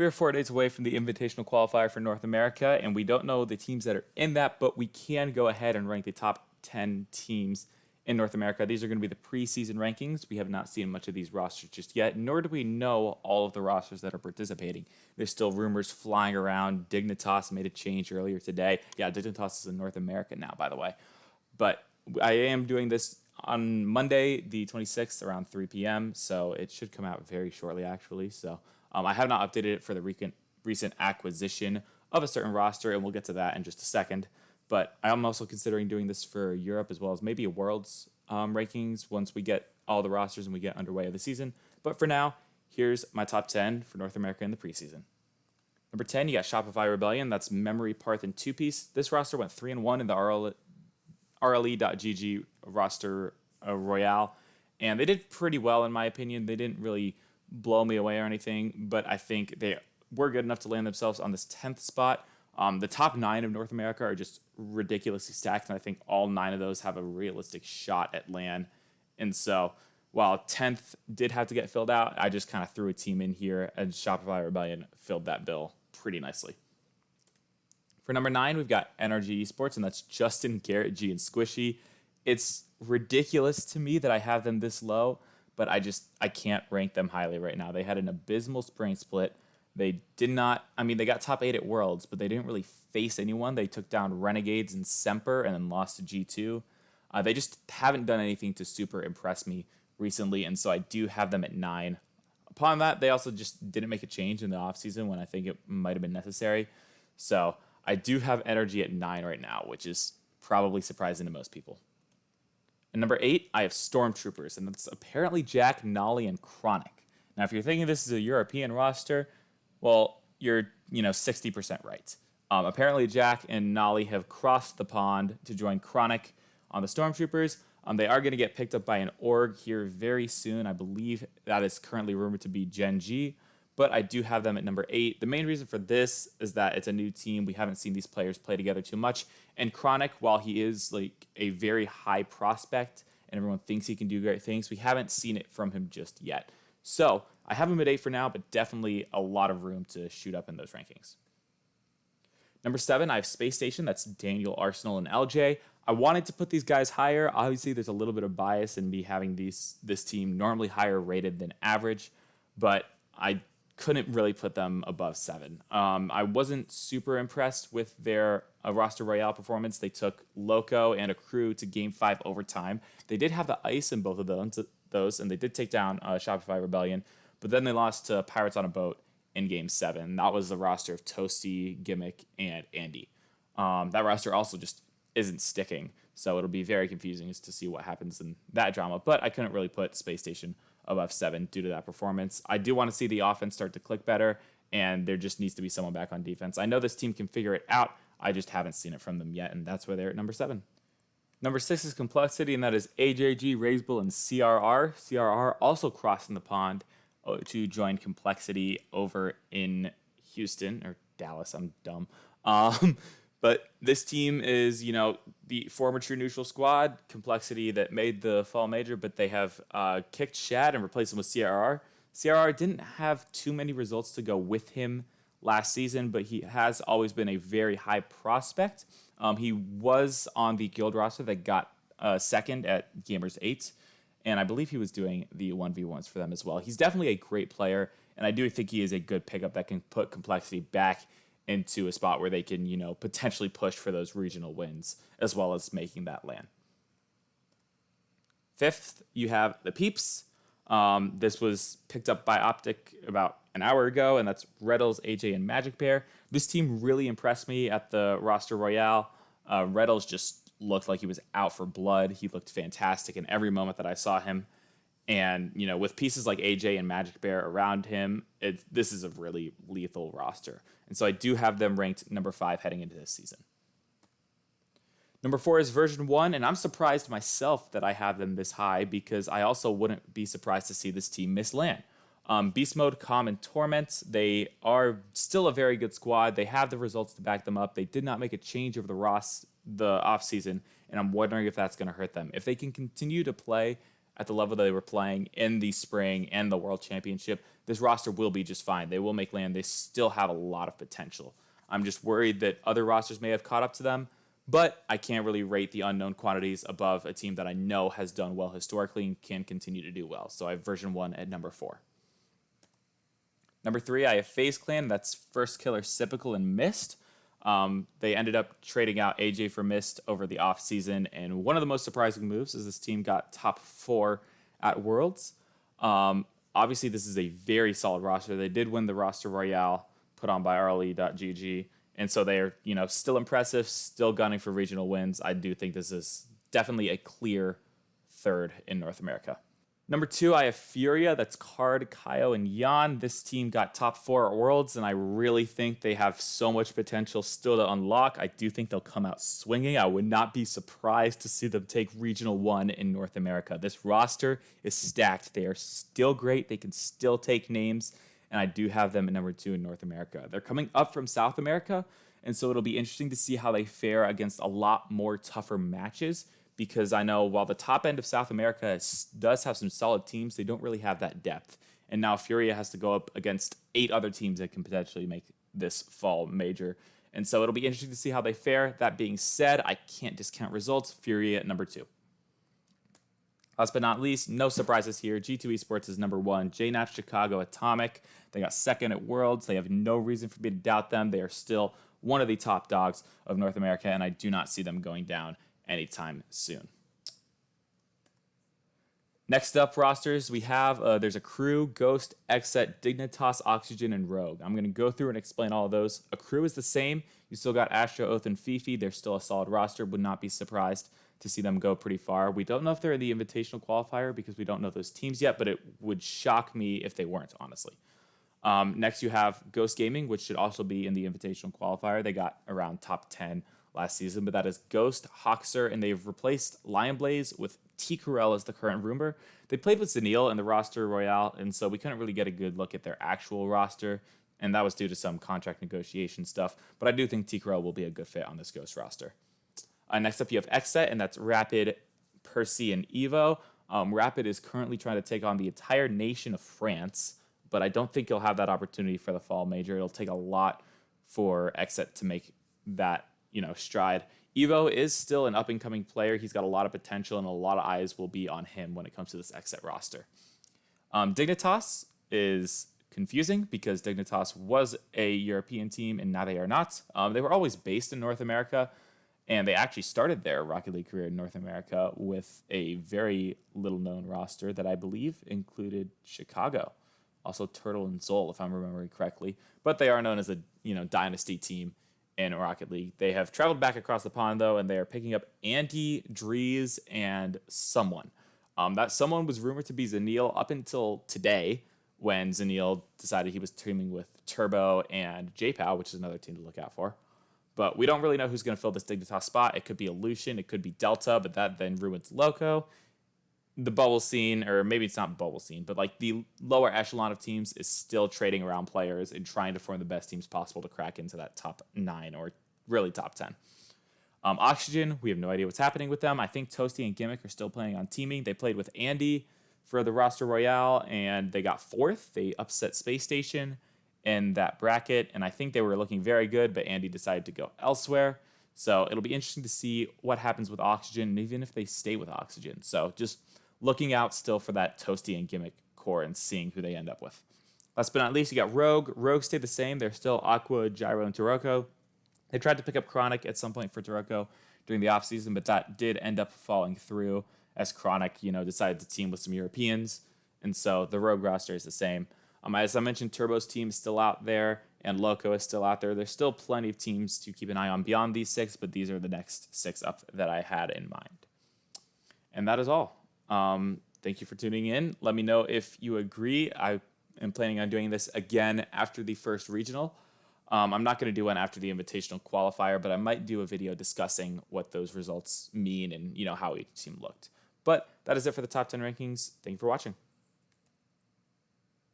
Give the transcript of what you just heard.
We are 4 days away from the Invitational Qualifier for North America, and we don't know the teams that are in that, but we can go ahead and rank the top 10 teams in North America. These are going to be the preseason rankings. We have not seen much of these rosters just yet, nor do we know all of the rosters that are participating. There's still rumors flying around. Dignitas made a change earlier today. Yeah, Dignitas is in North America now, by the way. But I am doing this on Monday, the 26th, around 3 p.m., so it should come out very shortly, actually. So I have not updated it for the recent acquisition of a certain roster, and we'll get to that in just a second. But I'm also considering doing this for Europe as well as maybe a Worlds rankings once we get all the rosters and we get underway of the season. But for now, here's my top 10 for North America in the preseason. Number 10, you got Shopify Rebellion. That's Memory, Parth, and Two Piece. This roster went 3-1 in the RLE.GG roster Royale, and they did pretty well in my opinion. They didn't really blow me away or anything, but I think they were good enough to land themselves on this 10th spot. The top 9 of North America are just ridiculously stacked, and I think all 9 of those have a realistic shot at LAN. And so while 10th did have to get filled out, I just kind of threw a team in here, and Shopify Rebellion filled that bill pretty nicely. For number 9, we've got NRG Esports, and that's Justin, Garrett G, and Squishy. It's ridiculous to me that I have them this low, but I can't rank them highly right now. They had an abysmal spring split. They got top 8 at Worlds, but they didn't really face anyone. They took down Renegades and Semper and then lost to G2. They just haven't done anything to super impress me recently, and so I do have them at 9. Upon that, they also just didn't make a change in the offseason when I think it might have been necessary. So I do have Energy at 9 right now, which is probably surprising to most people. And number 8, I have Stormtroopers, and that's apparently Jack, Nolly, and Chronic. Now, if you're thinking this is a European roster, well, you're 60% right. Apparently, Jack and Nolly have crossed the pond to join Chronic on the Stormtroopers. They are going to get picked up by an org here very soon. I believe that is currently rumored to be Gen G, but I do have them at number 8. The main reason for this is that it's a new team. We haven't seen these players play together too much. And Chronic, while he is like a very high prospect and everyone thinks he can do great things, we haven't seen it from him just yet. So I have him at 8 for now, but definitely a lot of room to shoot up in those rankings. Number 7, I have Space Station. That's Daniel, Arsenal, and LJ. I wanted to put these guys higher. Obviously, there's a little bit of bias in me having this team normally higher rated than average, but I couldn't really put them above 7. I wasn't super impressed with their roster Royale performance. They took Loco and a crew to Game 5 overtime. They did have the ice in both of those, and they did take down Shopify Rebellion, but then they lost to Pirates on a Boat in Game 7. That was the roster of Toasty, Gimmick, and Andy. That roster also just isn't sticking, so it'll be very confusing as to see what happens in that drama, but I couldn't really put Space Station above 7 due to that performance. I do want to see the offense start to click better, and there just needs to be someone back on defense. I know this team can figure it out. I just haven't seen it from them yet, and that's why they're at number 7. Number 6 is Complexity, and that is AJG, Razebull, and CRR. CRR also crossing the pond to join Complexity over in Houston, or Dallas, I'm dumb. But this team is, the former True Neutral squad, Complexity that made the Fall Major, but they have kicked Shad and replaced him with CRR. CRR didn't have too many results to go with him last season, but he has always been a very high prospect. He was on the guild roster that got second at Gamers 8, and I believe he was doing the 1v1s for them as well. He's definitely a great player, and I do think he is a good pickup that can put Complexity back into a spot where they can, potentially push for those regional wins, as well as making that LAN. 5th, you have the Peeps. This was picked up by Optic about an hour ago, and that's Reddles, AJ, and Magic Bear. This team really impressed me at the roster Royale. Reddles just looked like he was out for blood. He looked fantastic in every moment that I saw him. And, with pieces like AJ and Magic Bear around him, this is a really lethal roster. And so I do have them ranked number 5 heading into this season. Number 4 is Version 1, and I'm surprised myself that I have them this high because I also wouldn't be surprised to see this team miss LAN. Beast Mode, Calm, and Torment, they are still a very good squad. They have the results to back them up. They did not make a change over the offseason, and I'm wondering if that's going to hurt them. If they can continue to play at the level they were playing in the spring and the World Championship, this roster will be just fine. They will make land. They still have a lot of potential. I'm just worried that other rosters may have caught up to them, but I can't really rate the unknown quantities above a team that I know has done well historically and can continue to do well. So I have version 1 at number 4. Number 3, I have FaZe Clan. That's First Killer, Sipical, and Mist. They ended up trading out AJ for Mist over the offseason, and one of the most surprising moves is this team got top 4 at Worlds. Obviously, this is a very solid roster. They did win the roster Royale put on by RLE.GG, and so they're still impressive, still gunning for regional wins. I do think this is definitely a clear third in North America. Number 2, I have Furia. That's Card, Kaio, and Yan. This team got top 4 at Worlds, and I really think they have so much potential still to unlock. I do think they'll come out swinging. I would not be surprised to see them take Regional 1 in North America. This roster is stacked. They are still great. They can still take names, and I do have them at number 2 in North America. They're coming up from South America, and so it'll be interesting to see how they fare against a lot more tougher matches, because I know while the top end of South America does have some solid teams, they don't really have that depth. And now Furia has to go up against 8 other teams that can potentially make this fall major. And so it'll be interesting to see how they fare. That being said, I can't discount results. Furia at number 2. Last but not least, no surprises here. G2 Esports is number 1. JNAP Chicago Atomic. They got second at Worlds. They have no reason for me to doubt them. They are still one of the top dogs of North America, and I do not see them going down anytime soon. Next up, rosters, we have, there's a Crew, Ghost, Xset, Dignitas, Oxygen, and Rogue. I'm going to go through and explain all of those. A Crew is the same. You still got Astro, Oath, and Fifi. They're still a solid roster. Would not be surprised to see them go pretty far. We don't know if they're in the Invitational Qualifier because we don't know those teams yet, but it would shock me if they weren't, honestly. Next, you have Ghost Gaming, which should also be in the Invitational Qualifier. They got around top 10 last season, but that is Ghost, Hoxer, and they've replaced Lion Blaze with T. Corel as the current rumor. They played with Zanil in the roster Royale, and so we couldn't really get a good look at their actual roster, and that was due to some contract negotiation stuff, but I do think T. Corel will be a good fit on this Ghost roster. Next up, you have Xset, and that's Rapid, Percy, and Evo. Rapid is currently trying to take on the entire nation of France, but I don't think he'll have that opportunity for the fall major. It'll take a lot for Xset to make that stride. Evo is still an up-and-coming player. He's got a lot of potential, and a lot of eyes will be on him when it comes to this Xset roster. Dignitas is confusing because Dignitas was a European team, and now they are not. They were always based in North America, and they actually started their Rocket League career in North America with a very little-known roster that I believe included Chicago, also Turtle and Zol, if I'm remembering correctly. But they are known as a dynasty team in Rocket League. They have traveled back across the pond, though, and they are picking up Andy, Drees, and someone. That someone was rumored to be Zanil up until today, when Zanil decided he was teaming with Turbo and JPOW, which is another team to look out for. But we don't really know who's going to fill this Dignitas spot. It could be Illusion, it could be Delta, but that then ruins Loco. The bubble scene, or maybe it's not bubble scene, but like the lower echelon of teams is still trading around players and trying to form the best teams possible to crack into that top 9 or really top 10. Oxygen, we have no idea what's happening with them. I think Toasty and Gimmick are still playing on teaming. They played with Andy for the roster Royale, and they got 4th. They upset Space Station in that bracket, and I think they were looking very good, but Andy decided to go elsewhere. So it'll be interesting to see what happens with Oxygen, and even if they stay with Oxygen. So just looking out still for that Toasty and Gimmick core and seeing who they end up with. Last but not least, you got Rogue. Rogue stayed the same. They're still Aqua, Gyro, and Taroko. They tried to pick up Chronic at some point for Taroko during the offseason, but that did end up falling through as Chronic, decided to team with some Europeans. And so the Rogue roster is the same. As I mentioned, Turbo's team is still out there, and Loco is still out there. There's still plenty of teams to keep an eye on beyond these 6, but these are the next 6 up that I had in mind. And that is all. Thank you for tuning in. Let me know if you agree. I am planning on doing this again after the first regional. I'm not going to do one after the invitational qualifier, but I might do a video discussing what those results mean and how each team looked. But that is it for the top 10 rankings. Thank you for watching.